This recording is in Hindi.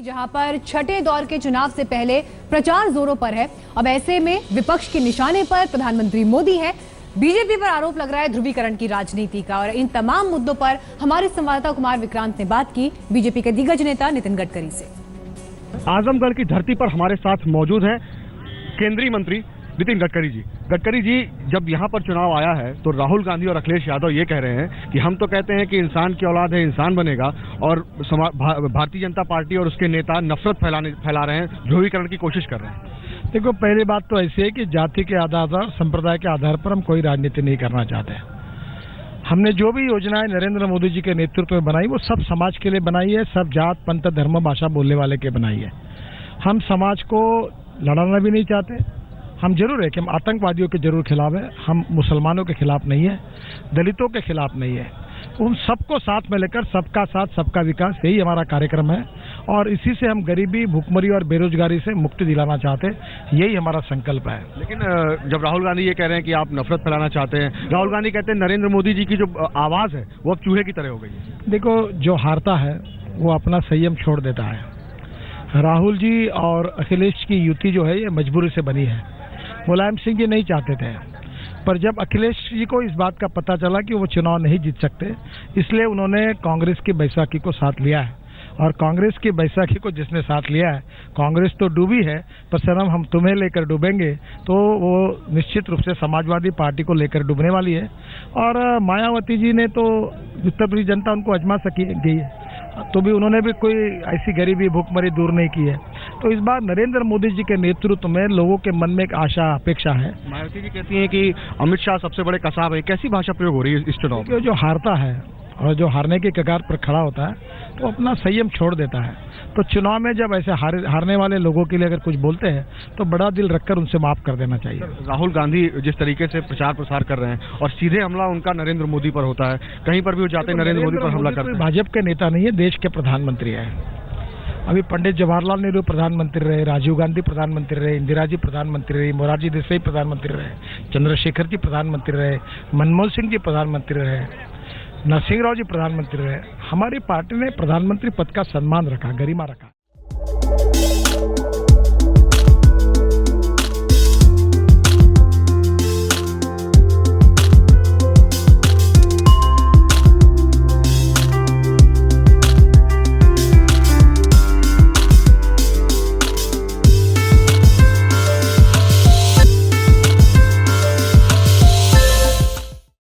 जहां पर छठे दौर के चुनाव से पहले प्रचार जोरों पर है। अब ऐसे में विपक्ष के निशाने पर प्रधानमंत्री मोदी है। बीजेपी पर आरोप लग रहा है ध्रुवीकरण की राजनीति का। और इन तमाम मुद्दों पर हमारे संवाददाता कुमार विक्रांत ने बात की बीजेपी के दिग्गज नेता नितिन गडकरी से। आजमगढ़ की धरती पर हमारे साथ मौजूद है केंद्रीय मंत्री नितिन गडकरी जी। गडकरी जी, जब यहाँ पर चुनाव आया है तो राहुल गांधी और अखिलेश यादव ये कह रहे हैं कि हम तो कहते हैं कि इंसान की औलाद है, इंसान बनेगा, और भारतीय जनता पार्टी और उसके नेता नफरत फैला रहे हैं, ध्रुवीकरण की कोशिश कर रहे हैं। देखो, पहली बात तो ऐसी है कि जाति के आधार पर, संप्रदाय के आधार पर हम कोई राजनीति नहीं करना चाहते। हमने जो भी योजनाएं नरेंद्र मोदी जी के नेतृत्व में बनाई वो सब समाज के लिए बनाई है, सब जात पंथ धर्म भाषा बोलने वाले के बनाई है। हम समाज को लड़ाना भी नहीं चाहते। हम जरूर है कि हम आतंकवादियों के जरूर खिलाफ है, हम मुसलमानों के खिलाफ नहीं है, दलितों के खिलाफ नहीं है। उन सबको साथ में लेकर सबका साथ सबका विकास, यही हमारा कार्यक्रम है। और इसी से हम गरीबी, भूखमरी और बेरोजगारी से मुक्ति दिलाना चाहते हैं, यही हमारा संकल्प है। लेकिन जब राहुल गांधी ये कह रहे हैं कि आप नफरत फैलाना चाहते हैं, राहुल गांधी कहते हैं नरेंद्र मोदी जी की जो आवाज है वो अब चूहे की तरह हो गई है। देखो, जो हारता है वो अपना संयम छोड़ देता है। राहुल जी और अखिलेश की युति जो है ये मजबूरी से बनी है। मुलायम सिंह जी नहीं चाहते थे, पर जब अखिलेश जी को इस बात का पता चला कि वो चुनाव नहीं जीत सकते, इसलिए उन्होंने कांग्रेस की बैसाखी को साथ लिया है। और कांग्रेस की बैसाखी को जिसने साथ लिया है, कांग्रेस तो डूबी है, पर सनम हम तुम्हें लेकर डूबेंगे, तो वो निश्चित रूप से समाजवादी पार्टी को लेकर डूबने वाली है। और मायावती जी ने तो उत्तर प्रदेश जनता उनको आजमा सकी गई है, तो भी उन्होंने भी कोई ऐसी गरीबी भूखमरी दूर नहीं की है। तो इस बार नरेंद्र मोदी जी के नेतृत्व में लोगों के मन में एक आशा अपेक्षा है। मायावती जी कहती हैं कि अमित शाह सबसे बड़े कसाब है। कैसी भाषा प्रयोग हो रही है इस चुनाव में? जो हारता है और जो हारने के कगार पर खड़ा होता है तो अपना संयम छोड़ देता है। तो चुनाव में जब ऐसे हारने वाले लोगों के लिए अगर कुछ बोलते हैं तो बड़ा दिल रखकर उनसे माफ कर देना चाहिए। राहुल गांधी जिस तरीके से प्रचार प्रसार कर रहे हैं और सीधे हमला उनका नरेंद्र मोदी पर होता है, कहीं पर भी वो जाते हैं नरेंद्र मोदी पर हमला करते हैं। भाजपा के नेता नहीं है, देश के प्रधानमंत्री है। अभी पंडित जवाहरलाल नेहरू प्रधानमंत्री रहे, राजीव गांधी प्रधानमंत्री रहे, इंदिरा जी प्रधानमंत्री रही, मोरारजी देसाई प्रधानमंत्री रहे, चंद्रशेखर जी प्रधानमंत्री रहे, मनमोहन सिंह जी प्रधानमंत्री रहे, नरसिंह राव जी प्रधानमंत्री रहे। हमारी पार्टी ने प्रधानमंत्री पद का सम्मान रखा, गरिमा रखा।